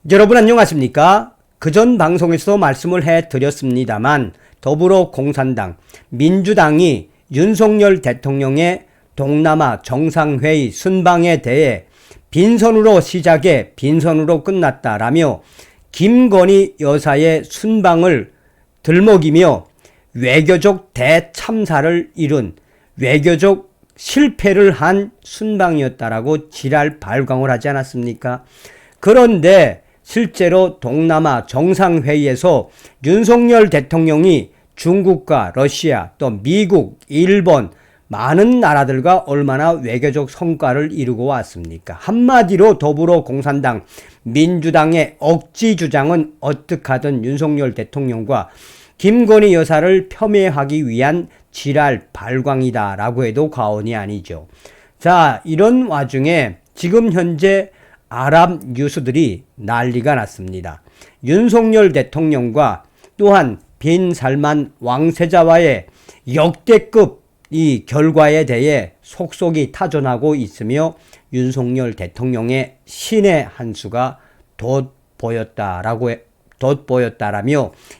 여러분 안녕하십니까? 그전 방송에서도 말씀을 해드렸습니다만 더불어공산당, 민주당이 윤석열 대통령의 동남아 정상회의 순방에 대해 빈손으로 시작해 빈손으로 끝났다라며 김건희 여사의 순방을 들먹이며 외교적 대참사를 이룬 외교적 실패를 한 순방이었다라고 지랄 발광을 하지 않았습니까? 그런데 실제로 동남아 정상회의에서 윤석열 대통령이 중국과 러시아 또 미국, 일본 많은 나라들과 얼마나 외교적 성과를 이루고 왔습니까? 한마디로 더불어공산당, 민주당의 억지 주장은 어떻게 하든 윤석열 대통령과 김건희 여사를 폄훼하기 위한 지랄 발광이다라고 해도 과언이 아니죠. 자, 이런 와중에 지금 현재 아랍 뉴스들이 난리가 났습니다. 윤석열 대통령과 또한 빈 살만 왕세자와의 역대급 이 결과에 대해 속속이 타전하고 있으며 윤석열 대통령의 신의 한 수가 돋보였다라며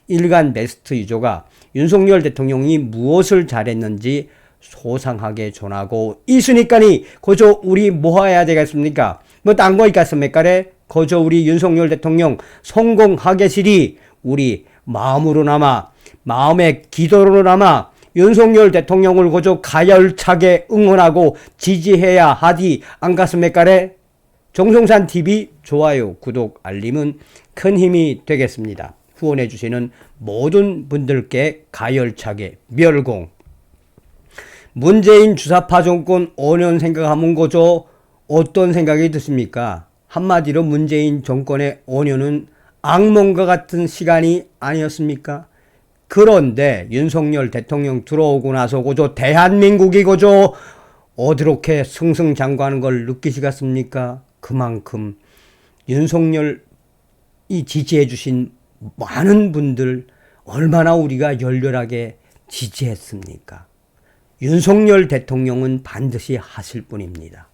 일간 베스트 유저가 윤석열 대통령이 무엇을 잘했는지 소상하게 전하고 있으니까니 그저 우리 뭐 해야 되겠습니까? 뭐 딴 거 있겠습니까래? 그저 우리 윤석열 대통령 성공하겠으리 우리 마음으로나마 마음의 기도로나마 윤석열 대통령을 그저 가열차게 응원하고 지지해야 하디 안 갔습니까래? 정성산 TV 좋아요, 구독, 알림은 큰 힘이 되겠습니다. 후원해 주시는 모든 분들께 가열차게 멸공. 문재인 주사파 정권 5년 생각하면 그저 어떤 생각이 드십니까? 한마디로 문재인 정권의 5년은 악몽과 같은 시간이 아니었습니까? 그런데 윤석열 대통령 들어오고 나서 그저 대한민국이 그저 어드럽게 승승장구하는 걸 느끼시겠습니까? 그만큼 윤석열이 지지해 주신 많은 분들 얼마나 우리가 열렬하게 지지했습니까? 윤석열 대통령은 반드시 하실 분입니다.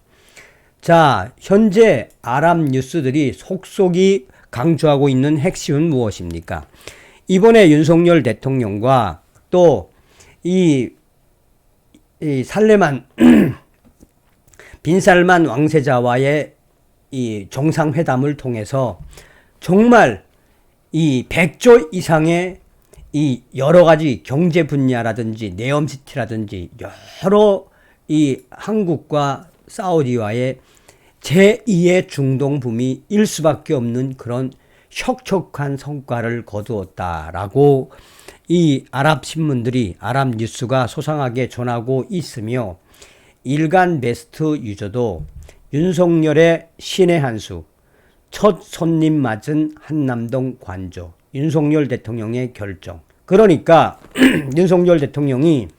자, 현재 아랍 뉴스들이 속속이 강조하고 있는 핵심은 무엇입니까? 이번에 윤석열 대통령과 또 이 살레만 빈살만 왕세자와의 이 정상회담을 통해서 정말 이 100조 이상의 이 여러 가지 경제 분야라든지 네옴시티라든지 여러 이 한국과 사우디와의 제2의 중동붐이 수밖에 없는 그런 혁혁한 성과를 거두었다라고 이 아랍 신문들이 아랍 뉴스가 소상하게 전하고 있으며 일간 베스트 유저도 윤석열의 신의 한수 첫 손님 맞은 한남동 관저 윤석열 대통령의 결정. 그러니까 윤석열 대통령이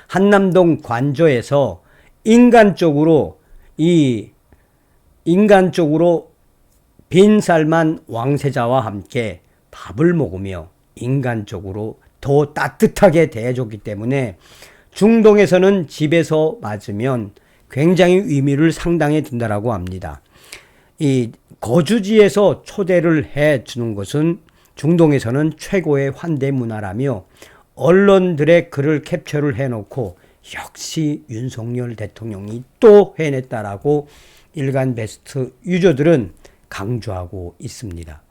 한남동 관저에서 인간적으로 빈살만 왕세자와 함께 밥을 먹으며 인간적으로 더 따뜻하게 대해줬기 때문에 중동에서는 집에서 맞으면 굉장히 의미를 상당히 둔다라고 합니다. 이 거주지에서 초대를 해주는 것은 중동에서는 최고의 환대 문화라며 언론들의 글을 캡처를 해놓고 역시 윤석열 대통령이 또 해냈다라고 일간 베스트 유저들은 강조하고 있습니다.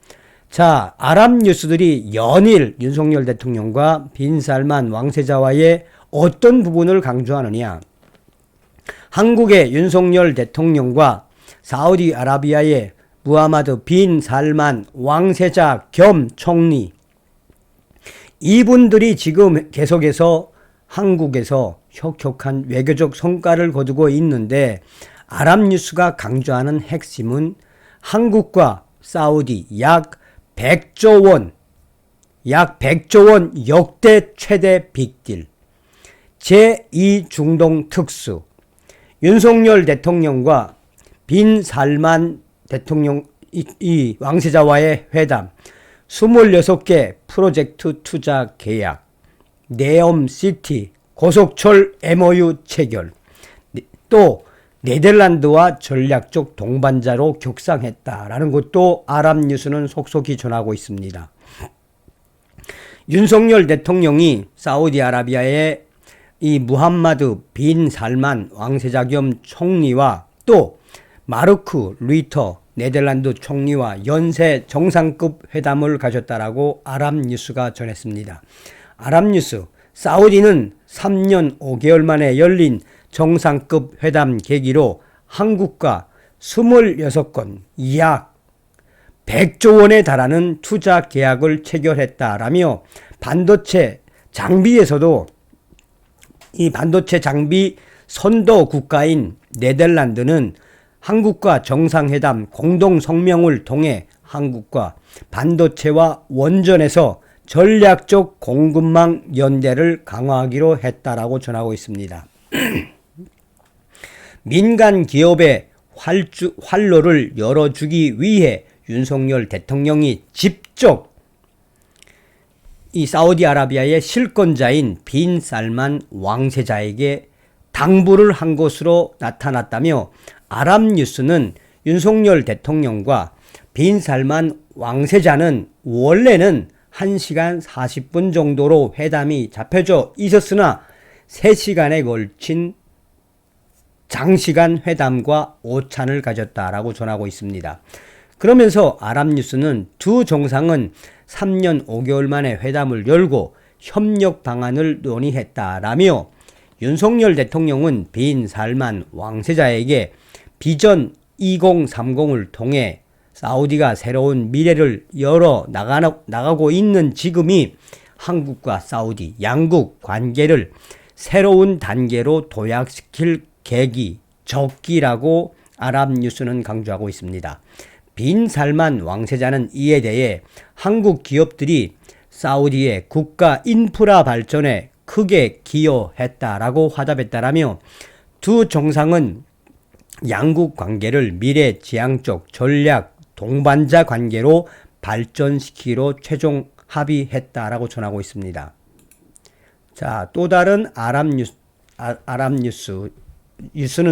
자, 아랍 뉴스들이 연일 윤석열 대통령과 빈살만 왕세자와의 어떤 부분을 강조하느냐? 한국의 윤석열 대통령과 사우디아라비아의 무하마드 빈 살만 왕세자 겸 총리 이분들이 지금 계속해서 한국에서 혁혁한 외교적 성과를 거두고 있는데 아랍 뉴스가 강조하는 핵심은 한국과 사우디 약 100조 원 역대 최대 빅딜 제2중동 특수 윤석열 대통령과 빈 살만 대통령 이 왕세자와의 회담 26개 프로젝트 투자 계약 네옴시티 고속철 MOU 체결 또 네덜란드와 전략적 동반자로 격상했다라는 것도 아랍뉴스는 속속히 전하고 있습니다. 윤석열 대통령이 사우디아라비아의 이 무함마드 빈 살만 왕세자 겸 총리와 또 마르크 루이터 네덜란드 총리와 연쇄 정상급 회담을 가졌다라고 아랍뉴스가 전했습니다. 아랍뉴스, 사우디는 3년 5개월 만에 열린 정상급 회담 계기로 한국과 26건 약 100조 원에 달하는 투자 계약을 체결했다라며 반도체 장비에서도 이 반도체 장비 선도 국가인 네덜란드는 한국과 정상회담 공동 성명을 통해 한국과 반도체와 원전에서 전략적 공급망 연대를 강화하기로 했다라고 전하고 있습니다. 민간 기업의 활로를 열어주기 위해 윤석열 대통령이 직접 이 사우디아라비아의 실권자인 빈 살만 왕세자에게 당부를 한 것으로 나타났다며 아랍뉴스는 윤석열 대통령과 빈 살만 왕세자는 원래는 1시간 40분 정도로 회담이 잡혀져 있었으나 3시간에 걸친 장시간 회담과 오찬을 가졌다라고 전하고 있습니다. 그러면서 아랍뉴스는 두 정상은 3년 5개월 만에 회담을 열고 협력 방안을 논의했다라며 윤석열 대통령은 빈 살만 왕세자에게 비전 2030을 통해 사우디가 새로운 미래를 열어 나가고 있는 지금이 한국과 사우디 양국 관계를 새로운 단계로 도약시킬 계기, 적기라고 아랍뉴스는 강조하고 있습니다. 빈 살만 왕세자는 이에 대해 한국 기업들이 사우디의 국가 인프라 발전에 크게 기여했다라고 화답했다라며 두 정상은 양국 관계를 미래지향적 전략 동반자 관계로 발전시키기로 최종 합의했다라고 전하고 있습니다. 자, 또 다른 아랍뉴스는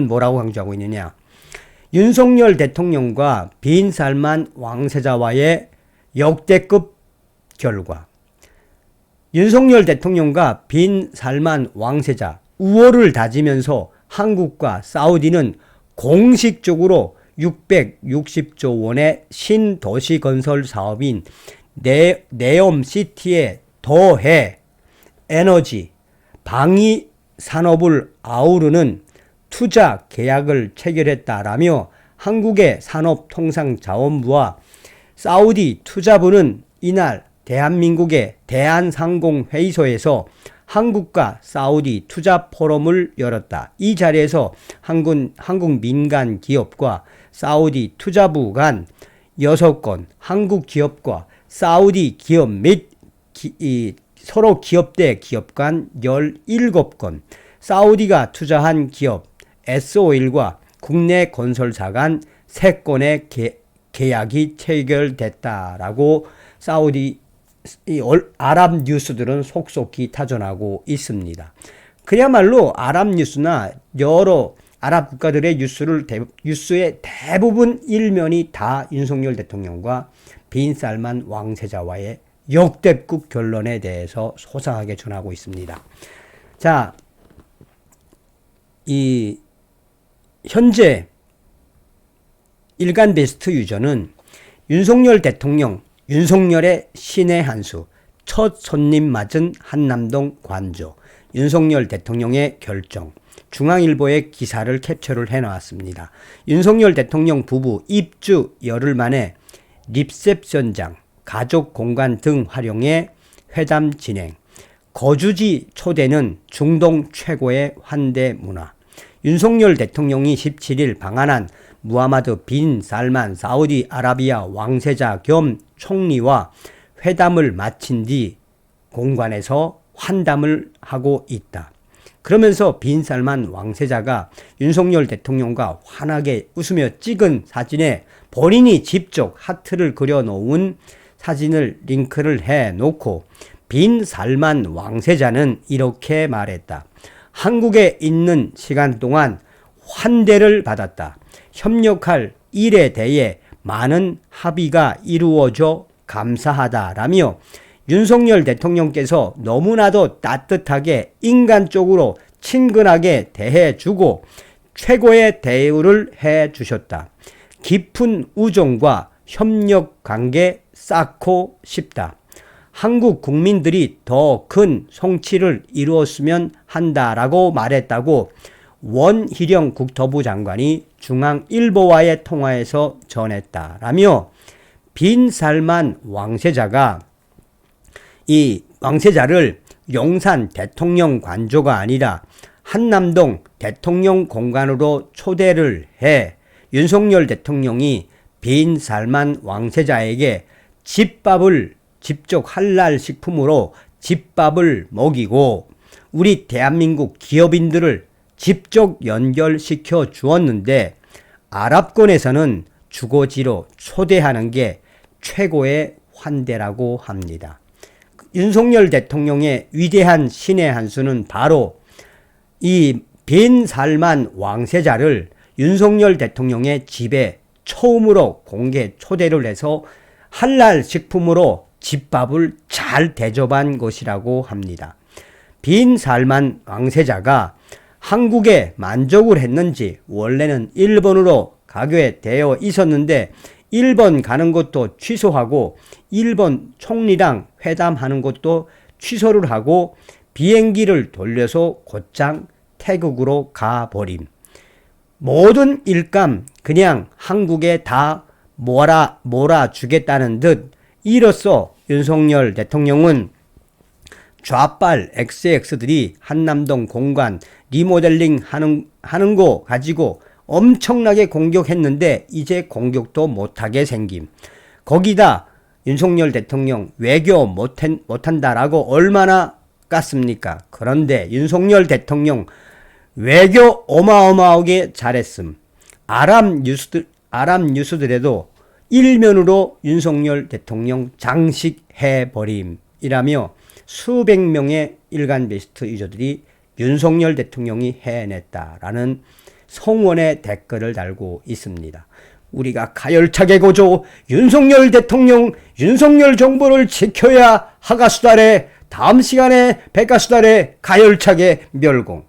뭐라고 강조하고 있느냐? 윤석열 대통령과 빈 살만 왕세자와의 역대급 결과. 윤석열 대통령과 빈 살만 왕세자 우호를 다지면서 한국과 사우디는 공식적으로 660조 원의 신도시 건설 사업인 네옴시티에 더해 에너지, 방위 산업을 아우르는 투자 계약을 체결했다라며 한국의 산업통상자원부와 사우디 투자부는 이날 대한민국의 대한상공회의소에서 한국과 사우디 투자 포럼을 열었다. 이 자리에서 한국 민간 기업과 사우디 투자부 간 6건, 한국 기업과 사우디 기업 및 서로 기업대 기업 간 17건, 사우디가 투자한 기업 S-오일과 국내 건설사 간 3건의 계약이 체결됐다라고 사우디 아랍 뉴스들은 속속히 타전하고 있습니다. 그야말로 아랍 뉴스나 여러 아랍 국가들의 뉴스의 대부분 일면이 다 윤석열 대통령과 빈 살만 왕세자와의 역대급 결론에 대해서 소상하게 전하고 있습니다. 자, 이 현재 일간 베스트 유저는 윤석열 대통령, 윤석열의 신의 한수, 첫 손님 맞은 한남동 관저, 윤석열 대통령의 결정, 중앙일보의 기사를 캡처를 해놓았습니다. 윤석열 대통령 부부 입주 열흘 만에 리셉션장, 가족 공간 등 활용해 회담 진행, 거주지 초대는 중동 최고의 환대 문화. 윤석열 대통령이 17일 방한한 무하마드 빈 살만 사우디아라비아 왕세자 겸 총리와 회담을 마친 뒤 공관에서 환담을 하고 있다. 그러면서 빈 살만 왕세자가 윤석열 대통령과 환하게 웃으며 찍은 사진에 본인이 직접 하트를 그려놓은 사진을 링크를 해놓고 빈 살만 왕세자는 이렇게 말했다. 한국에 있는 시간 동안 환대를 받았다. 협력할 일에 대해 많은 합의가 이루어져 감사하다라며 윤석열 대통령께서 너무나도 따뜻하게 인간적으로 친근하게 대해주고 최고의 대우를 해주셨다. 깊은 우정과 협력 관계 쌓고 싶다. 한국 국민들이 더 큰 성취를 이루었으면 한다라고 말했다고 원희룡 국토부 장관이 중앙일보와의 통화에서 전했다라며 빈살만 왕세자가 이 왕세자를 용산 대통령 관저가 아니라 한남동 대통령 공간으로 초대를 해 윤석열 대통령이 빈살만 왕세자에게 집밥을 직접 할랄 식품으로 집밥을 먹이고 우리 대한민국 기업인들을 직접 연결시켜 주었는데 아랍권에서는 주거지로 초대하는 게 최고의 환대라고 합니다. 윤석열 대통령의 위대한 신의 한 수는 바로 이 빈살만 왕세자를 윤석열 대통령의 집에 처음으로 공개 초대를 해서 할랄 식품으로 집밥을 잘 대접한 것이라고 합니다. 빈살만 왕세자가 한국에 만족을 했는지 원래는 일본으로 가게 되어 있었는데 일본 가는 것도 취소하고 일본 총리랑 회담하는 것도 취소를 하고 비행기를 돌려서 곧장 태국으로 가버림. 모든 일감 그냥 한국에 다 몰아주겠다는 듯 이로써 윤석열 대통령은 좌빨 XX들이 한남동 공간 리모델링 하는 거 가지고 엄청나게 공격했는데 이제 공격도 못하게 생김. 거기다 윤석열 대통령 외교 못한다라고 얼마나 깠습니까? 그런데 윤석열 대통령 외교 어마어마하게 잘했음. 아랍 뉴스들에도 일면으로 윤석열 대통령 장식해버림이라며 수백 명의 일간 베스트 유저들이 윤석열 대통령이 해냈다라는 성원의 댓글을 달고 있습니다. 우리가 가열차게 고조 윤석열 대통령, 윤석열 정부를 지켜야 하가수달에 다음 시간에 백가수달에 가열차게 멸공.